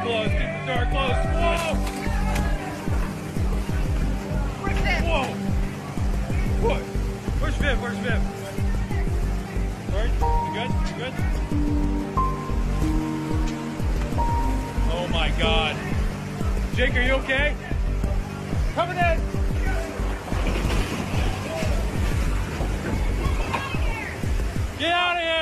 closed. Keep the door closed. Whoa! Where's Viv? Whoa! What? Where's Viv? Where's Viv? Alright, you good? You good? Oh my God. Jake, are you okay? Coming in! Get out of here!